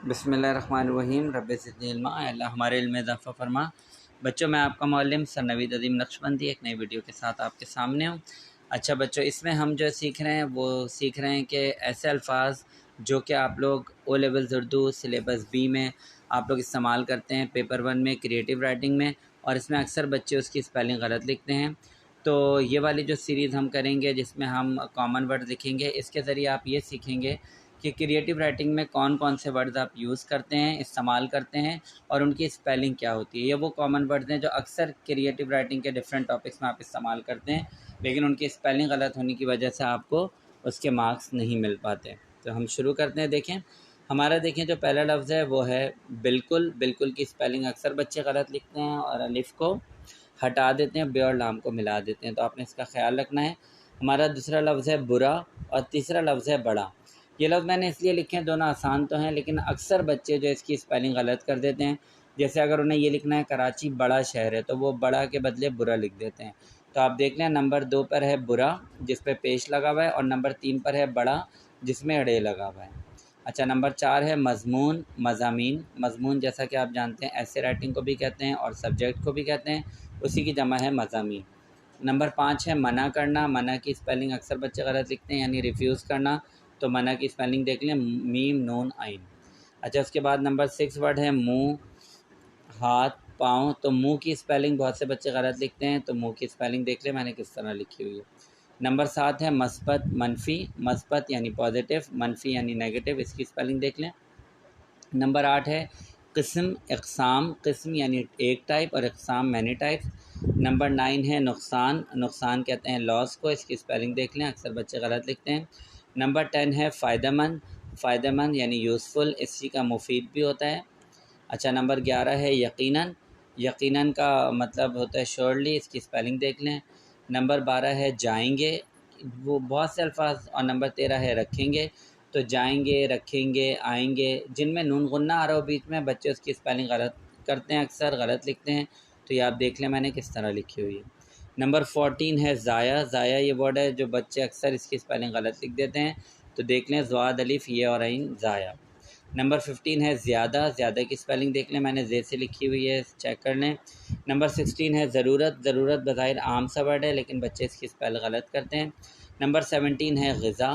بسم اللہ الرحمن الرحیم۔ رب زدنی علما، اے اللہ ہمارے علم میں اضافہ فرما۔ بچوں، میں آپ کا معلم سر نوید عظیم نقشبندی ایک نئی ویڈیو کے ساتھ آپ کے سامنے ہوں۔ اچھا بچوں، اس میں ہم جو سیکھ رہے ہیں وہ سیکھ رہے ہیں کہ ایسے الفاظ جو کہ آپ لوگ O levels Urdu syllabus B میں آپ لوگ استعمال کرتے ہیں، پیپر 1 میں کریٹیو رائٹنگ میں، اور اس میں اکثر بچے اس کی اسپیلنگ غلط لکھتے ہیں۔ تو یہ والی جو سیریز ہم کریں گے جس میں ہم کامن ورڈ لکھیں گے، اس کے ذریعے آپ یہ سیکھیں گے کہ کریٹیو رائٹنگ میں کون کون سے ورڈز آپ یوز کرتے ہیں، استعمال کرتے ہیں، اور ان کی اسپیلنگ کیا ہوتی ہے۔ یہ وہ کامن ورڈز ہیں جو اکثر کریٹیو رائٹنگ کے ڈفرینٹ ٹاپکس میں آپ استعمال کرتے ہیں، لیکن ان کی اسپیلنگ غلط ہونے کی وجہ سے آپ کو اس کے مارکس نہیں مل پاتے۔ تو ہم شروع کرتے ہیں۔ دیکھیں ہمارا جو پہلا لفظ ہے وہ ہے بالکل۔ بالکل کی اسپیلنگ اکثر بچے غلط لکھتے ہیں اور الف کو ہٹا دیتے ہیں، بے اور لام کو ملا دیتے ہیں، تو آپ نے اس کا خیال رکھنا ہے۔ ہمارا دوسرا لفظ ہے برا، اور تیسرا لفظ ہے بڑا۔ یہ لفظ میں نے اس لیے لکھے ہیں، دونوں آسان تو ہیں لیکن اکثر بچے جو اس کی اسپیلنگ غلط کر دیتے ہیں۔ جیسے اگر انہیں یہ لکھنا ہے کراچی بڑا شہر ہے، تو وہ بڑا کے بدلے برا لکھ دیتے ہیں۔ تو آپ دیکھ لیں نمبر 2 پر ہے برا جس پہ پیش لگا ہوا ہے، اور نمبر 3 پر ہے بڑا جس میں اڑے لگا ہوا ہے۔ اچھا نمبر 4 ہے مضمون، مضامین۔ مضمون جیسا کہ آپ جانتے ہیں ایسے رائٹنگ کو بھی کہتے ہیں اور سبجیکٹ کو بھی کہتے ہیں، اسی کی جمع ہے مضامین۔ نمبر 5 ہے منع کرنا۔ منع کی اسپیلنگ اکثر بچے غلط لکھتے ہیں، یعنی ریفیوز کرنا، تو منع کی اسپیلنگ دیکھ لیں میم نون عین۔ اچھا اس کے بعد نمبر 6 ورڈ ہے منہ، ہاتھ، پاؤں۔ تو منہ کی اسپیلنگ بہت سے بچے غلط لکھتے ہیں، تو منہ کی اسپیلنگ دیکھ لیں میں نے کس طرح لکھی ہوئی ہے۔ نمبر 7 ہے مثبت، منفی۔ مثبت یعنی پازیٹیو، منفی یعنی نیگیٹو، اس کی اسپیلنگ دیکھ لیں۔ نمبر 8 ہے قسم، اقسام۔ قسم یعنی ایک ٹائپ اور اقسام مینی ٹائپس۔ نمبر 9 ہے نقصان۔ نقصان کہتے ہیں لاس کو، اس کی اسپیلنگ دیکھ لیں، اکثر بچے غلط لکھتے ہیں۔ نمبر 10 ہے فائدہ مند۔ فائدہ مند یعنی یوزفل، اسی کا مفید بھی ہوتا ہے۔ اچھا نمبر 11 ہے یقیناً۔ یقیناً کا مطلب ہوتا ہے شیورلی، اس کی اسپیلنگ دیکھ لیں۔ نمبر 12 ہے جائیں گے، وہ بہت سے الفاظ۔ اور نمبر 13 ہے رکھیں گے۔ تو جائیں گے، رکھیں گے، آئیں گے، جن میں نون غنہ آ رہا ہو بیچ میں، بچے اس کی اسپیلنگ غلط کرتے ہیں، اکثر غلط لکھتے ہیں، تو یہ آپ دیکھ لیں میں نے کس طرح لکھی ہوئی ہے۔ نمبر 14 ہے ضائع۔ ضائع یہ ورڈ ہے جو بچے اکثر اس کی اسپیلنگ غلط لکھ دیتے ہیں، تو دیکھ لیں زواد الف یہ اور عین ضائع۔ نمبر 15 ہے زیادہ۔ زیادہ کی اسپیلنگ دیکھ لیں، میں نے زے سے لکھی ہوئی ہے، چیک کر لیں۔ نمبر 16 ہے ضرورت۔ ضرورت بظاہر عام سا ورڈ ہے لیکن بچے اس کی اسپیل غلط کرتے ہیں۔ نمبر 17 ہے غذا۔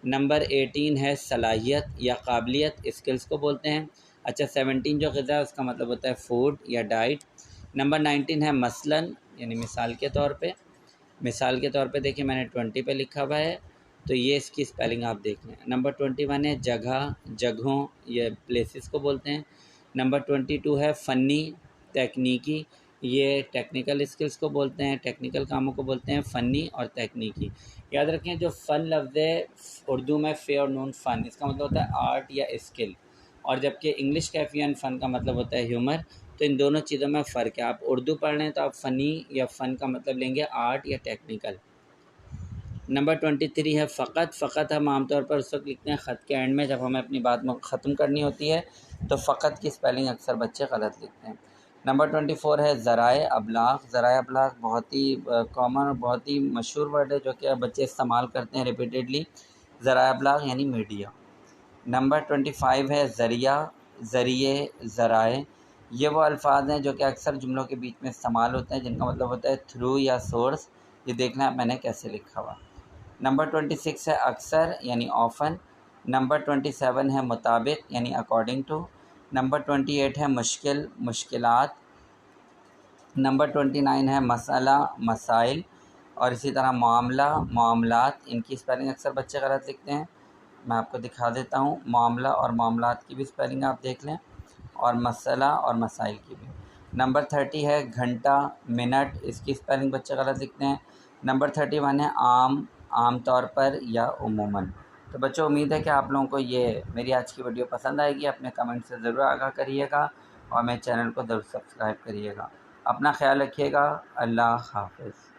نمبر 18 ہے صلاحیت یا قابلیت، اسکلز کو بولتے ہیں۔ اچھا 17 جو غذا ہے اس کا مطلب ہوتا ہے فوڈ یا ڈائٹ۔ نمبر 19 ہے مثلاً یعنی مثال کے طور پہ۔ مثال کے طور پہ دیکھیں میں نے 20 پہ لکھا ہوا ہے، تو یہ اس کی اسپیلنگ آپ دیکھ لیں۔ نمبر 21 ہے جگہ، جگہوں، یہ پلیسز کو بولتے ہیں۔ نمبر 22 ہے فنی، تکنیکی، یہ ٹیکنیکل اسکلز کو بولتے ہیں، ٹیکنیکل کاموں کو بولتے ہیں فنی اور تکنیکی۔ یاد رکھیں جو فن لفظ ہے اردو میں فے اور نون فن، اس کا مطلب ہوتا ہے آرٹ یا اسکل، اور جبکہ انگلش کیفین فن کا مطلب ہوتا ہے ہیومر۔ تو ان دونوں چیزوں میں فرق ہے۔ آپ اردو پڑھ رہے ہیں تو آپ فنی یا فن کا مطلب لیں گے آرٹ یا ٹیکنیکل۔ نمبر 23 ہے فقط۔ فقط ہم عام طور پر اس وقت لکھتے ہیں خط کے اینڈ میں جب ہمیں اپنی بات ختم کرنی ہوتی ہے، تو فقط کی اسپیلنگ اکثر بچے غلط لکھتے ہیں۔ نمبر 24 ہے ذرائع ابلاغ۔ ذرائع ابلاغ بہت ہی کامن اور بہت ہی مشہور ورڈ ہے جو کہ بچے استعمال کرتے ہیں ریپیٹیڈلی۔ ذرائع ابلاغ یعنی میڈیا۔ نمبر 25 ہے ذریعہ، ذریعے، ذرائع۔ یہ وہ الفاظ ہیں جو کہ اکثر جملوں کے بیچ میں استعمال ہوتے ہیں، جن کا مطلب ہوتا ہے تھرو یا سورس۔ یہ دیکھنا ہے میں نے کیسے لکھا ہوا۔ نمبر 26 ہے اکثر یعنی آفن۔ نمبر 27 ہے مطابق یعنی اکارڈنگ ٹو۔ نمبر 28 ہے مشکل، مشکلات۔ نمبر 29 ہے مسئلہ، مسائل، اور اسی طرح معاملہ، معاملات۔ ان کی اسپیلنگ اکثر بچے غلط لکھتے ہیں، میں آپ کو دکھا دیتا ہوں۔ معاملہ اور معاملات کی بھی اسپیلنگ آپ دیکھ لیں، اور مسئلہ اور مسائل کی بھی۔ نمبر 30 ہے گھنٹہ، منٹ، اس کی اسپیلنگ بچے غلط لکھتے ہیں۔ نمبر 31 ہے عام، عام طور پر یا عموماً۔ تو بچوں امید ہے کہ آپ لوگوں کو یہ میری آج کی ویڈیو پسند آئے گی۔ اپنے کمنٹ سے ضرور آگاہ کریے گا، اور میرے چینل کو ضرور سبسکرائب کریے گا۔ اپنا خیال رکھیے گا۔ اللہ حافظ۔